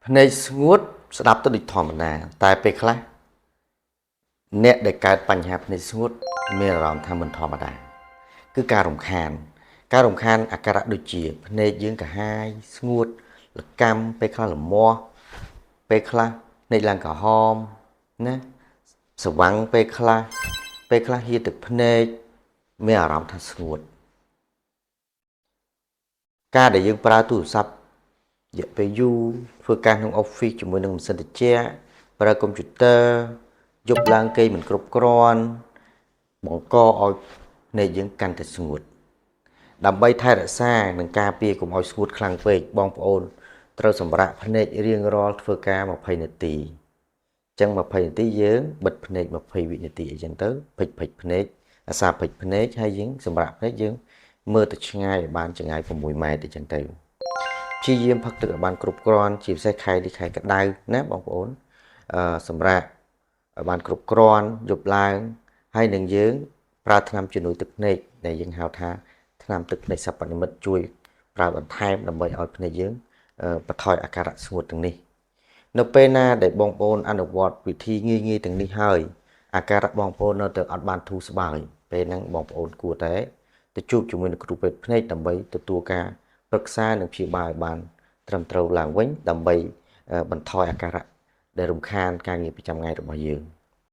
Này ngút đáp tới địch thòm nà tại bê khá nét để cáiបញ្ហាភ្នែកស្ងួតមានអារម្មណ៍ថាមិនធម្មតាគឺការរំខានអាការៈដូចជាភ្នែកយើងកាហាយស្ងួតលកម្មពេលខ្លះលមាស់ពេលខ្លះភ្នែកឡើងក្រហមណាស្វាំងពេលខ្លះហៀរទឹកភ្នែកមានអារម្មណ៍ថាស្ងួតការដែលយើងប្រើទូរស័ព្ទរយៈពេលយូរធ្វើការក្នុង office ជាមួយនឹងម៉ាស៊ីនត្រជាក់ប្រើកុំព្យូទ័រយប់ឡើងគេមិនគ្រប់គ្រាន់បង្កឲ្យភ្នែកយើងកាន់តែស្ងួតដើម្បីថែរក្សានិងការពារកុំឲ្យស្ងួតខ្លាំងពេកបងប្អូនត្រូវសម្រាកភ្នែករៀងរាល់ធ្វើការ20នាទីអញ្ចឹង20នាទីយើងបិទភ្នែក20វិនាទីអីចឹងទៅភិចភ្នែកអាសាភិចភ្នែកហើយយើងសម្រាកភ្នែកយើងមើលទៅឆ្ងាយឲ្យបានចម្ងាយ6ម៉ែត្រអីចឹងទៅព្យាយាមផឹកទឹកឲ្យបានគ្រប់គ្រាន់ជាពិសេសខែនេះខែក្តៅណាបងប្អូនសម្រាប់ឲ្យបានគ្រប់គ្រាន់យប់ឡើងហើយនឹងយើងប្រើថ្នាំជំនួយទឹកភ្នែកដែលយើងហៅថាថ្នាំទឹកភ្នែកសព្វនិមិត្តជួយប្រើបន្ថែមដើម្បីឲ្យភ្នែកយើងបន្ថយអាការៈស្ងួតទាំងនេះនៅពេលណាដែលបងប្អូនអនុវត្តវិធីងាយទាំងនេះហើយអាការៈបងប្អូននៅតែអត់បានធូរស្បើយពេលហ្នឹងបងប្អូនគួរតែទៅជួបជាមួយនឹងគ្រូពេទ្យភ្នែកដើម្បីទទួលការប្រឹក្សានិងព្យាបាលឲ្យបានត្រឹមត្រូវឡើងវិញដើម្បីបន្ថយអាការៈដែលរំខានការងារប្រចាំថ្ងៃរបស់យើង